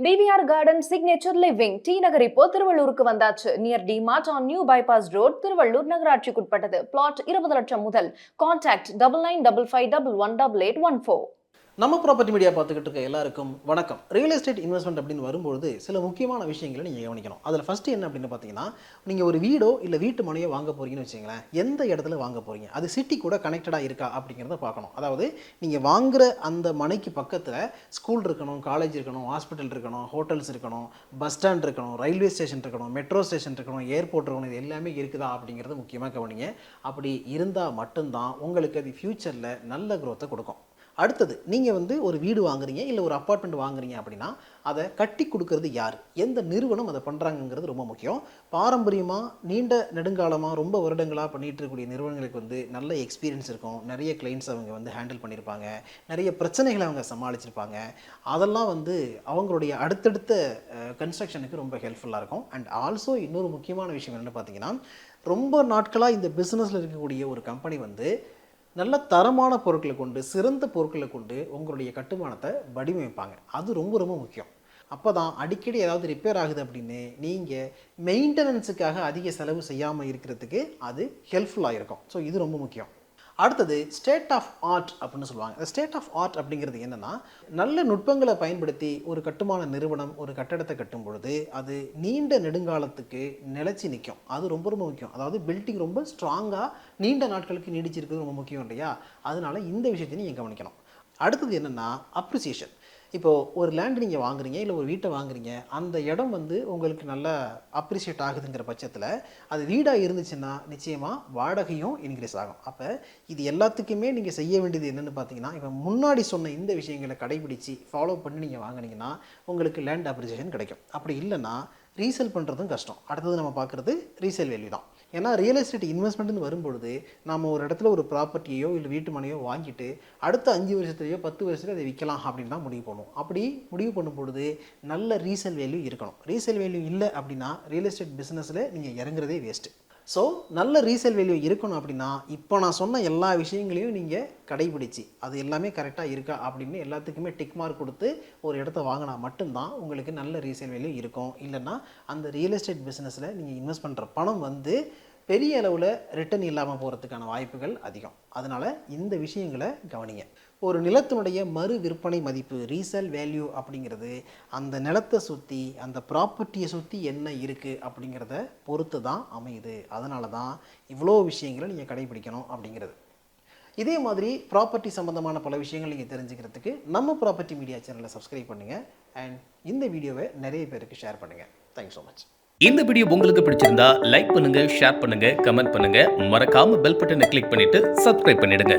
BVR Garden Signature Living T நகர் இப்போ திருவள்ளூருக்கு வந்தாச்சு. Near DMart on new bypass road, Tiruvallur நகராட்சிக்குட்பட்டது. பிளாட் 20 லட்சம் முதல். கான்டாக்ட் 9955518814. நம்ம ப்ராப்பர்ட்டி மீடியா பார்த்துக்கிட்டு இருக்க எல்லாருக்கும் வணக்கம். ரியல் எஸ்டேட் இன்வெஸ்ட்மெண்ட் அப்படின்னு வரும்போது சில முக்கியமான விஷயங்களை நீங்கள் கவனிக்கணும். அதில் ஃபஸ்ட்டு என்ன அப்படின்னு பார்த்தீங்கன்னா, நீங்கள் ஒரு வீடோ இல்லை வீட்டு மனையோ வாங்க போகிறீங்கன்னு வச்சுங்களேன், எந்த இடத்துல வாங்க போகிறீங்க, அது சிட்டி கூட கனெக்டடாக இருக்கா அப்படிங்கிறத பார்க்கணும். அதாவது நீங்கள் வாங்குகிற அந்த மனைக்கு பக்கத்தில் ஸ்கூல் இருக்கணும், காலேஜ் இருக்கணும், ஹாஸ்பிட்டல் இருக்கணும், ஹோட்டல்ஸ் இருக்கணும், பஸ் ஸ்டாண்ட் இருக்கணும், ரயில்வே ஸ்டேஷன் இருக்கணும், மெட்ரோ ஸ்டேஷன் இருக்கணும், ஏர்போர்ட் இருக்கணும், இது எல்லாமே இருக்குதா அப்படிங்கிறது முக்கியமாக கவனிங்க. அப்படி இருந்தால் மட்டும்தான் உங்களுக்கு அது ஃப்யூச்சரில் நல்ல க்ரோத்தை கொடுக்கும். அடுத்தது, நீங்கள் ஒரு வீடு வாங்குறீங்க இல்லை ஒரு அப்பார்ட்மெண்ட் வாங்குறீங்க அப்படின்னா அதை கட்டி கொடுக்கறது யார், எந்த நிறுவனம் அதை பண்ணுறாங்கங்கிறது ரொம்ப முக்கியம். பாரம்பரியமாக நீண்ட நெடுங்காலமாக ரொம்ப வருடங்களாக பண்ணிகிட்டு இருக்கக்கூடிய நிறுவனங்களுக்கு நல்ல எக்ஸ்பீரியன்ஸ் இருக்கும். நிறைய கிளைண்ட்ஸ் அவங்க ஹேண்டில் பண்ணியிருப்பாங்க, நிறைய பிரச்சனைகளை அவங்க சமாளிச்சிருப்பாங்க. அதெல்லாம் அவங்களுடைய அடுத்தடுத்த கன்ஸ்ட்ரக்ஷனுக்கு ரொம்ப ஹெல்ப்ஃபுல்லாக இருக்கும். அண்ட் ஆல்சோ இன்னொரு முக்கியமான விஷயம் என்னென்னு பார்த்தீங்கன்னா, ரொம்ப நாட்களாக இந்த பிஸ்னஸில் இருக்கக்கூடிய ஒரு கம்பெனி நல்ல தரமான பொருட்களை கொண்டு, சிறந்த பொருட்களை கொண்டு உங்களுடைய கட்டுமானத்தை வடிவமைப்பாங்க. அது ரொம்ப ரொம்ப முக்கியம். அப்போ தான் அடிக்கடி ஏதாவது ரிப்பேர் ஆகுது அப்படின்னு நீங்கள் மெயின்டெனன்ஸுக்காக அதிக செலவு செய்யாமல் இருக்கிறதுக்கு அது ஹெல்ப்ஃபுல்லாக இருக்கும். ஸோ இது ரொம்ப முக்கியம். அடுத்தது ஸ்டேட் ஆஃப் ஆர்ட் அப்படின்னு சொல்லுவாங்க. ஸ்டேட் ஆஃப் ஆர்ட் அப்படிங்கிறது என்னென்னா, நல்ல நுட்பங்களை பயன்படுத்தி ஒரு கட்டுமான நிறுவனம் ஒரு கட்டடத்தை கட்டும் பொழுது அது நீண்ட நெடுங்காலத்துக்கு நிலைச்சி நிற்கும். அது ரொம்ப ரொம்ப முக்கியம். அதாவது பில்டிங் ரொம்ப ஸ்ட்ராங்காக நீண்ட நாட்களுக்கு நீடிச்சிருக்கிறது ரொம்ப முக்கியம் இல்லையா? அதனால் இந்த விஷயத்தையும் நீங்கள் கவனிக்கணும். அடுத்தது என்னென்னா அப்ரிசியேஷன். இப்போது ஒரு லேண்டு நீங்கள் வாங்குறீங்க இல்லை ஒரு வீட்டை வாங்குறீங்க, அந்த இடம் உங்களுக்கு நல்லா அப்ரிஷியேட் ஆகுதுங்கிற பட்சத்தில் அது வீடாக இருந்துச்சுன்னா நிச்சயமாக வாடகையும் இன்க்ரீஸ் ஆகும். அப்போ இது எல்லாத்துக்குமே நீங்கள் செய்ய வேண்டியது என்னென்னு பார்த்தீங்கன்னா, இப்போ முன்னாடி சொன்ன இந்த விஷயங்களை கடைபிடிச்சு ஃபாலோ பண்ணி நீங்கள் வாங்கினீங்கன்னா உங்களுக்கு லேண்ட் அப்ரிசியேஷன் கிடைக்கும். அப்படி இல்லைன்னா ரீசேல் பண்ணுறதும் கஷ்டம். அடுத்தது நம்ம பார்க்குறது ரீசேல் வேல்யூ தான். ஏன்னா ரியல் எஸ்டேட் இன்வெஸ்ட்மெண்ட்னு வரும்பொழுது நம்ம ஒரு இடத்துல ஒரு ப்ராப்பர்ட்டியோ இல்லை வீட்டு மனையோ வாங்கிட்டு அடுத்த 5 வருஷத்துலையோ 10 வருஷத்துலையோ அதை விற்கலாம் அப்படின்னு தான் முடிவு பண்ணுவோம். அப்படி முடிவு பண்ணும் பொழுது நல்ல ரீசேல் வேல்யூ இருக்கணும். ரீசேல் வேல்யூ இல்லை அப்படின்னா ரியல் எஸ்டேட் பிஸ்னஸில் நீங்கள் இறங்குறதே வேஸ்ட்டு. ஸோ நல்ல ரீசேல் வேல்யூ இருக்கணும் அப்படின்னா இப்போ நான் சொன்ன எல்லா விஷயங்களையும் நீங்கள் கடைபிடிச்சி அது எல்லாமே கரெக்டாக இருக்கா அப்படின்னு எல்லாத்துக்குமே டிக் மார்க் கொடுத்து ஒரு இடத்த வாங்கினா மட்டும்தான் உங்களுக்கு நல்ல ரீசேல் வேல்யூ இருக்கும். இல்லைன்னா அந்த ரியல் எஸ்டேட் பிஸ்னஸில் நீங்கள் இன்வெஸ்ட் பண்ணுற பணம் பெரிய அளவில் ரிட்டர்ன் இல்லாமல் போகிறதுக்கான வாய்ப்புகள் அதிகம். அதனால் இந்த விஷயங்களை கவனிங்க. ஒரு நிலத்தினுடைய மறு விற்பனை மதிப்பு ரீசேல் வேல்யூ அப்படிங்கிறது அந்த நிலத்தை சுற்றி அந்த ப்ராப்பர்ட்டியை சுற்றி என்ன இருக்குது அப்படிங்கிறத பொறுத்து தான் அமையுது. அதனால தான் இவ்வளோ விஷயங்களை நீங்கள் கடைபிடிக்கணும் அப்படிங்கிறது. இதே மாதிரி ப்ராப்பர்ட்டி சம்மந்தமான பல விஷயங்கள் நீங்கள் தெரிஞ்சுக்கிறதுக்கு நம்ம ப்ராப்பர்ட்டி மீடியா சேனலை சப்ஸ்கிரைப் பண்ணுங்கள். அண்ட் இந்த வீடியோவை நிறைய பேருக்கு ஷேர் பண்ணுங்கள். Thanks so much. இந்த வீடியோ உங்களுக்கு பிடிச்சிருந்தா லைக் பண்ணுங்க, ஷேர் பண்ணுங்க, கமெண்ட் பண்ணுங்க. மறக்காம பெல் பட்டனை கிளிக் பண்ணிட்டு சப்ஸ்கிரைப் பண்ணிடுங்க.